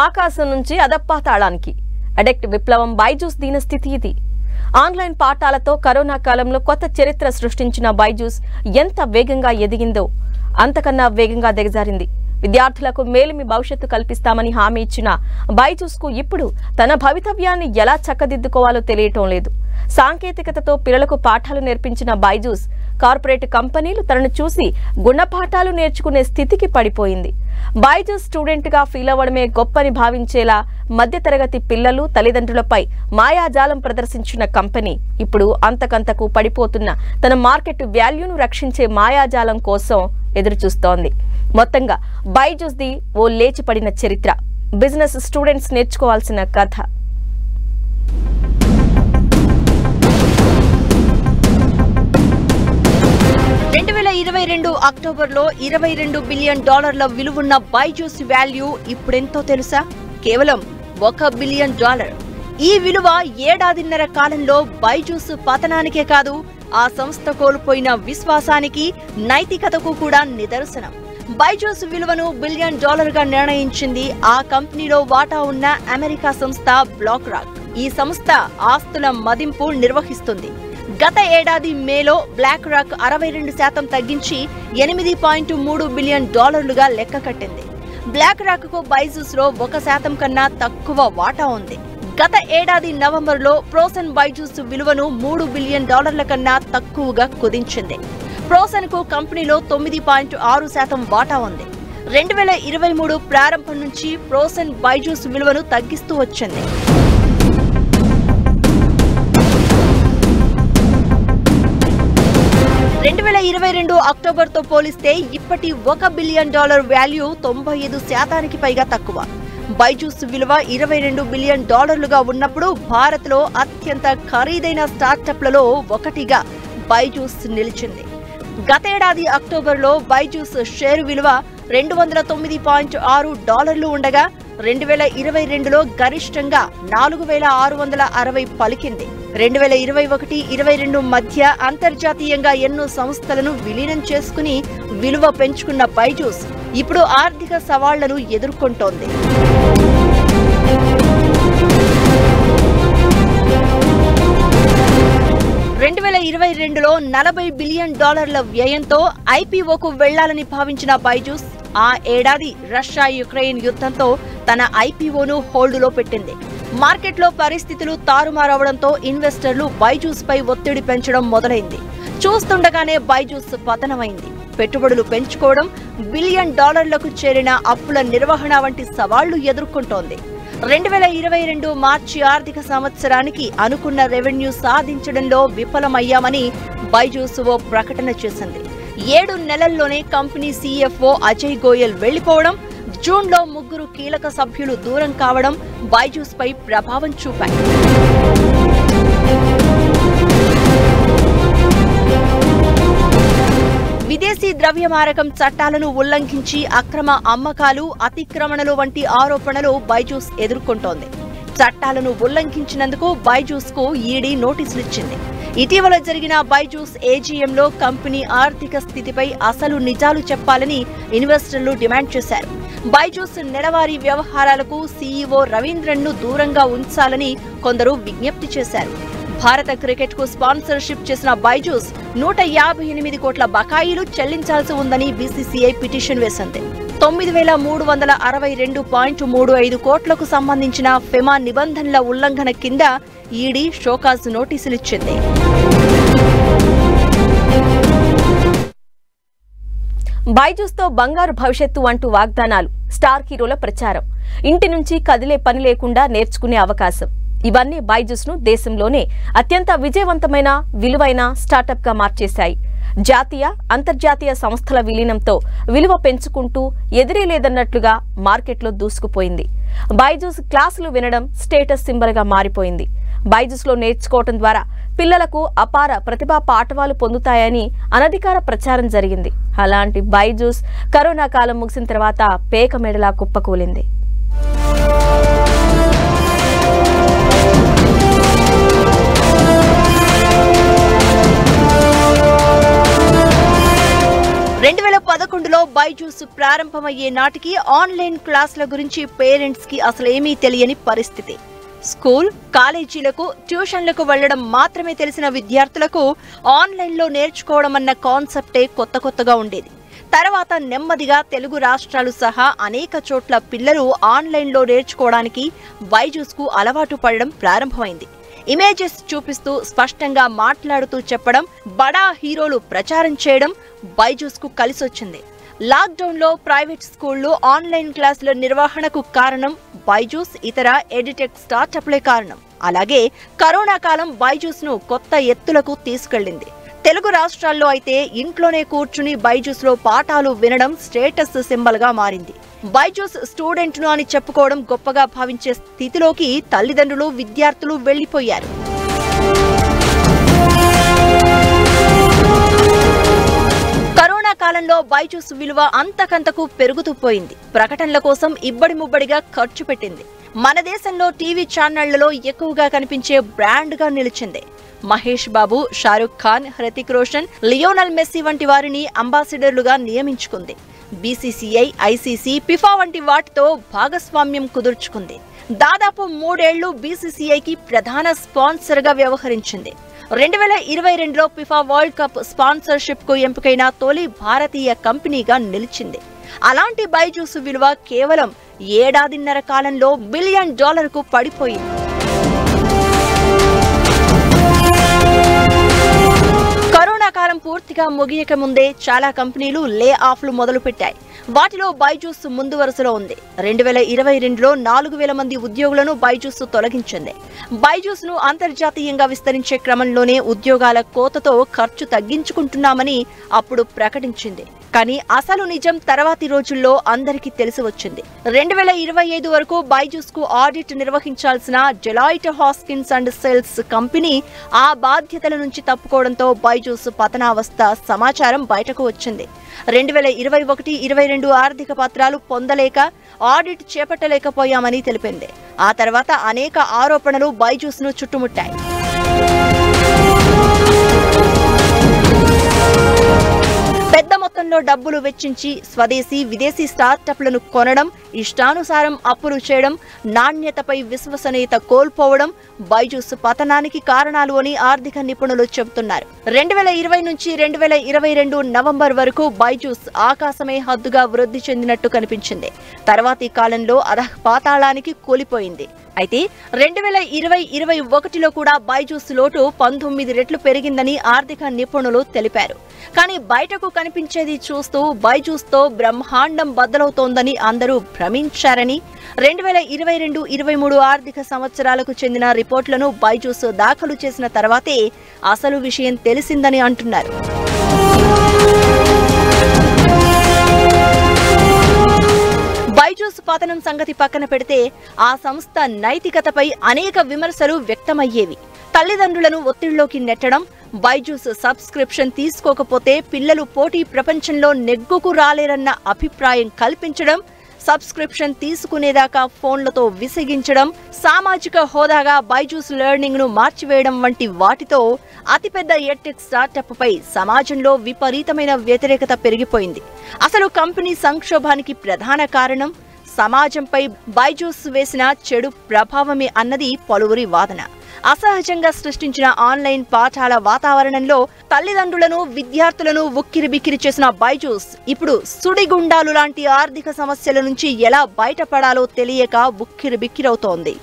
ఆకాశం నుంచి అదపాతాళానికి అడెక్ట్ విప్లవం బైజూస్ దీన స్థితి ఇది. ఆన్లైన్ పాఠాలతో కరోనా కాలంలో కొత్త చరిత్ర సృష్టించిన బైజూస్ ఎంత వేగంగా ఎదిగిందో అంతకన్నా వేగంగా దిగజారింది. విద్యార్థులకు మేలిమి భవిష్యత్తు కల్పిస్తామని హామీ ఇచ్చిన బైజూస్ కు ఇప్పుడు తన భవితవ్యాన్ని ఎలా చక్కదిద్దుకోవాలో తెలియటం లేదు. సాంకేతికతతో పిల్లలకు పాఠాలు నేర్పించిన బైజూస్ కార్పొరేట్ కంపెనీలు తనను చూసి గుణపాఠాలు నేర్చుకునే స్థితికి పడిపోయింది. బైజూస్ స్టూడెంట్ గా ఫీల్ అవ్వడమే గొప్పని భావించేలా మధ్యతరగతి పిల్లలు తల్లిదండ్రులపై మాయాజాలం ప్రదర్శించిన కంపెనీ ఇప్పుడు అంతకంతకు పడిపోతున్న తన మార్కెట్ వాల్యూను రక్షించే మాయాజాలం కోసం ఎదురుచూస్తోంది. మొత్తంగా బైజూస్ ది ఓ లేచిపడిన చరిత్ర. బిజినెస్ స్టూడెంట్స్ నేర్చుకోవాల్సిన కథ. అక్టోబర్లో $22 బిలియన్ విలువున్న బైజూస్ వాల్యూ ఇప్పుడెంతో తెలుసా? కేవలం $1 బిలియన్. ఈ విలువ ఏడాదిన్నర కాలంలో బైజూస్ పతనానికే కాదు, ఆ సంస్థ కోల్పోయిన విశ్వాసానికి, నైతికతకు కూడా నిదర్శనం. బైజూస్ విలువను $1 బిలియన్ గా నిర్ణయించింది ఆ కంపెనీలో వాటా ఉన్న అమెరికా సంస్థ బ్లాక్ రాక్. ఈ సంస్థ ఆస్తుల మదింపు నిర్వహిస్తుంది. గత ఏడాది మేలో బ్లాక్ రాక్ 62% తగ్గించి $8.3 బిలియన్ లెక్క కట్టింది. బ్లాక్ రాక్ కు బైజూస్ లో 1% కన్నా తక్కువ వాటా ఉంది. గత ఏడాది నవంబర్లో ప్రోసన్ బైజూస్ విలువను $3 బిలియన్ కన్నా తక్కువగా కుదించింది. ప్రోసన్ కు కంపెనీలో 9.6% వాటా ఉంది. 2023 ప్రారంభం నుంచి ప్రోసన్ బైజూస్ విలువను తగ్గిస్తూ వచ్చింది. 2022 అక్టోబర్తో పోలిస్తే ఇప్పటి $1 బిలియన్ వాల్యూ 95% పైగా తక్కువ. బైజూస్ విలువ $22 బిలియన్ ఉన్నప్పుడు భారత్లో అత్యంత ఖరీదైన స్టార్టప్లలో ఒకటిగా బైజూస్ నిలిచింది. గతేడాది అక్టోబర్లో బైజూస్ షేరు విలువ $209.6 ఉండగా 2022లో గరిష్టంగా 4660 పలికింది. 2021-22 మధ్య అంతర్జాతీయంగా ఎన్నో సంస్థలను విలీనం చేసుకుని విలువ పెంచుకున్న బైజూస్ ఇప్పుడు ఆర్థిక సవాళ్లను ఎదుర్కొంటోంది. 2022లో $40 బిలియన్ వ్యయంతో ఐపీఓకు వెళ్లాలని భావించిన బైజూస్ ఆ ఏడాది రష్యా యుక్రెయిన్ యుద్ధంతో తన ఐపీఓను హోల్డులో పెట్టింది. మార్కెట్లో పరిస్థితులు తారుమారవడంతో ఇన్వెస్టర్లు బైజూస్ పై ఒత్తిడి పెంచడం మొదలైంది. చూస్తుండగానే బైజూస్ పతనమైంది. పెట్టుబడులు పెంచుకోవడం, $1 బిలియన్ చేరిన అప్పుల నిర్వహణ వంటి సవాళ్లు ఎదుర్కొంటోంది. 2022 మార్చి ఆర్థిక సంవత్సరానికి అనుకున్న రెవెన్యూ సాధించడంలో విఫలమయ్యామని బైజూస్ ఓ ప్రకటన చేసింది. 7 నెలల్లోనే కంపెనీ సీఎఫ్ఓ అజయ్ గోయల్ వెళ్లిపోవడం, జూన్లో 3 కీలక సభ్యులు దూరం కావడం బైజూస్ పై ప్రభావం చూపాయి. విదేశీ ద్రవ్యమారకం చట్టాలను ఉల్లంఘించి అక్రమ అమ్మకాలు, అతిక్రమణలు వంటి ఆరోపణలు బైజూస్ ఎదుర్కొంటోంది. చట్టాలను ఉల్లంఘించినందుకు బైజూస్ కు ఈడీ నోటీసులిచ్చింది. ఇటీవల జరిగిన బైజూస్ ఏజీఎంలో కంపెనీ ఆర్థిక స్థితిపై అసలు నిజాలు చెప్పాలని ఇన్వెస్టర్లు డిమాండ్ చేశారు. బైజూస్ నెలవారీ వ్యవహారాలకు సీఈఓ రవీంద్రన్ను దూరంగా ఉంచాలని కొందరు విజ్ఞప్తి చేశారు. భారత క్రికెట్ కు స్పాన్సర్షిప్ చేసిన బైజూస్ 158 కోట్ల బకాయిలు చెల్లించాల్సి ఉందని బీసీసీఐ పిటిషన్ వేసింది. 9362.35 కోట్లకు సంబంధించిన ఫెమా నిబంధనల ఉల్లంఘన కింద ఈడీ షోకాజ్ నోటీసులిచ్చింది. బైజూస్ తో బంగారు భవిష్యత్తు అంటూ వాగ్దానాలు, స్టార్ హీరోల ప్రచారం, ఇంటి నుంచి కదిలే పని లేకుండా నేర్చుకునే అవకాశం, ఇవన్నీ బైజూస్ ను దేశంలోనే అత్యంత విజయవంతమైన, విలువైన స్టార్టప్ గా మార్చేశాయి. జాతీయ, అంతర్జాతీయ సంస్థల విలీనంతో విలువ పెంచుకుంటూ ఎదురే లేదన్నట్లుగా మార్కెట్లో దూసుకుపోయింది. బైజూస్ క్లాసులు వినడం స్టేటస్ సింబల్ గా మారిపోయింది. బైజూస్ లో నేర్చుకోవటం ద్వారా పిల్లలకు అపార ప్రతిభా పాఠవాలు పొందుతాయని అనధికార ప్రచారం జరిగింది. అలాంటి బైజూస్ కరోనా కాలం ముగిసిన తర్వాత పేక మెడలా కుప్పకూలింది. 2011లో బైజూస్ ప్రారంభమయ్యే నాటికి ఆన్లైన్ క్లాసుల గురించి పేరెంట్స్ కి అసలేమీ తెలియని పరిస్థితి. స్కూల్, కాలేజీలకు, ట్యూషన్లకు వెళ్లడం మాత్రమే తెలిసిన విద్యార్థులకు ఆన్లైన్లో నేర్చుకోవడం అన్న కాన్సెప్టే కొత్తగా ఉండేది. తర్వాత నెమ్మదిగా తెలుగు రాష్ట్రాలు సహా అనేక చోట్ల పిల్లలు ఆన్లైన్లో నేర్చుకోవడానికి బైజూస్కు అలవాటు పడడం ప్రారంభమైంది. ఇమేజెస్ చూపిస్తూ స్పష్టంగా మాట్లాడుతూ చెప్పడం, బడా హీరోలు ప్రచారం చేయడం బైజూస్కు కలిసొచ్చింది. లాక్డౌన్లో ప్రైవేట్ స్కూళ్లు ఆన్లైన్ క్లాసుల నిర్వహణకు కారణం బైజూస్, ఇతర ఎడ్యుటెక్ స్టార్టప్లే కారణం. అలాగే కరోనా కాలం బైజూస్ను కొత్త ఎత్తులకు తీసుకెళ్లింది. తెలుగు రాష్ట్రాల్లో అయితే ఇంట్లోనే కూర్చుని బైజూస్లో పాఠాలు వినడం స్టేటస్ సింబల్ గా మారింది. బైజూస్ స్టూడెంట్ను అని చెప్పుకోవడం గొప్పగా భావించే స్థితిలోకి తల్లిదండ్రులు, విద్యార్థులు వెళ్లిపోయారు. కరోనా కాలంలో బైజూస్ విలువ అంతకంతకు పెరుగుతూ పోయింది. ప్రకటనల కోసం ఇబ్బడి ముబ్బడిగా ఖర్చు పెట్టింది. మన దేశంలో టీవీ ఛానళ్లలో ఎక్కువగా కనిపించే బ్రాండ్ గా నిలిచింది. మహేష్ బాబు, షారుఖ్ ఖాన్, హృతిక్ రోషన్, లియోనల్ మెస్సీ వంటి వారిని అంబాసిడర్లుగా నియమించుకుంది. బీసీసీఐ, ఐసీసీ, ఫిఫా వంటి వాటితో భాగస్వామ్యం కుదుర్చుకుంది. దాదాపు 3 ఏళ్లు బీసీసీఐకి ప్రధాన స్పాన్సర్ గా వ్యవహరించింది. 2022లో ఫిఫా వరల్డ్ కప్ స్పాన్సర్షిప్ కు ఎంపికైన తొలి భారతీయ కంపెనీగా నిలిచింది. అలాంటి బైజూస్ విలువ కేవలం 1.5 ఏడాది కాలంలో $1 బిలియన్ కు పడిపోయింది. కరోనా కాలం పూర్తిగా ముగియక ముందే చాలా కంపెనీలు లే ఆఫ్లు మొదలుపెట్టాయి. వాటిలో బైజూస్ ముందు వరుసలో ఉంది. 2022లో 4,000 మంది ఉద్యోగులను బైజూస్ తొలగించింది. బైజూస్ ను అంతర్జాతీయంగా విస్తరించే క్రమంలోనే ఉద్యోగాల కోతతో ఖర్చు తగ్గించుకుంటున్నామని అప్పుడు ప్రకటించింది. కానీ అసలు నిజం తర్వాతి రోజుల్లో అందరికీ తెలిసి వచ్చింది. 2025 వరకు బైజూస్ కు ఆడిట్ నిర్వహించాల్సిన డెలాయిట్ హాస్కిన్స్ అండ్ సెల్స్ కంపెనీ ఆ బాధ్యతల నుంచి తప్పుకోవడంతో బైజూస్ పతనావస్థ సమాచారం బయటకు వచ్చింది. 2021-22 ఆర్థిక పత్రాలు పొందలేక ఆడిట్ చేపట్టలేకపోయామని తెలిపింది. ఆ తర్వాత అనేక ఆరోపణలు బైజూస్ ను చుట్టుముట్టాయి. పెద్ద మొత్తంలో డబ్బులు వెచ్చించి స్వదేశీ, విదేశీ స్టార్టప్లను కొనడం, ఇష్టానుసారం అప్పులు చేయడం, నాణ్యతపై విశ్వసనీయత కోల్పోవడం బైజూస్ పతనానికి కారణాలు అని ఆర్థిక నిపుణులు చెబుతున్నారు. 2020 నుంచి 2022 నవంబర్ వరకు బైజూస్ ఆకాశమే హద్దుగా వృద్ధి చెందినట్టు కనిపించింది. తర్వాతి కాలంలో అధఃపాతాళానికి కూలిపోయింది. అయితే 2020-21లో కూడా బైజూస్ లోటు 19 రెట్లు పెరిగిందని ఆర్థిక నిపుణులు తెలిపారు. కానీ బయటకు కనిపించేది చూస్తూ బైజూస్తో బ్రహ్మాండం బద్దలవుతోందని అందరూ భ్రమించారని 2022-23 ఆర్థిక సంవత్సరాలకు చెందిన రిపోర్టులను బైజూస్ దాఖలు చేసిన తర్వాతే అసలు విషయం తెలిసిందని అంటున్నారు. బైజూస్ పతనం సంగతి పక్కన పెడితే ఆ సంస్థ నైతికతపై అనేక విమర్శలు వ్యక్తమయ్యేవి. తల్లిదండ్రులను ఒత్తిడిలోకి నెట్టడం, బైజూస్ సబ్స్క్రిప్షన్ తీసుకోకపోతే పిల్లలు పోటీ ప్రపంచంలో నెగ్గుకు రాలేరన్న అభిప్రాయం కల్పించడం, సబ్స్క్రిప్షన్ తీసుకునేదాకా ఫోన్లతో విసిగించడం, సామాజిక హోదాగా బైజూస్ లెర్నింగ్ ను మార్చివేయడం వంటి వాటితో అతిపెద్ద ఎడ్టెక్ స్టార్టప్ పై సమాజంలో విపరీతమైన వ్యతిరేకత పెరిగిపోయింది. అసలు కంపెనీ సంక్షోభానికి ప్రధాన కారణం సమాజంపై బైజూస్ వేసిన చెడు ప్రభావమే అన్నది పలువురి వాదన. అసహజంగా సృష్టించిన ఆన్లైన్ పాఠాల వాతావరణంలో తల్లిదండ్రులను, విద్యార్థులను ఉక్కిరిబిక్కిరి చేసిన బైజూస్ ఇప్పుడు సుడిగుండాలు లాంటి ఆర్థిక సమస్యల నుంచి ఎలా బయటపడాలో తెలియక ఉక్కిరిబిక్కిరవుతోంది.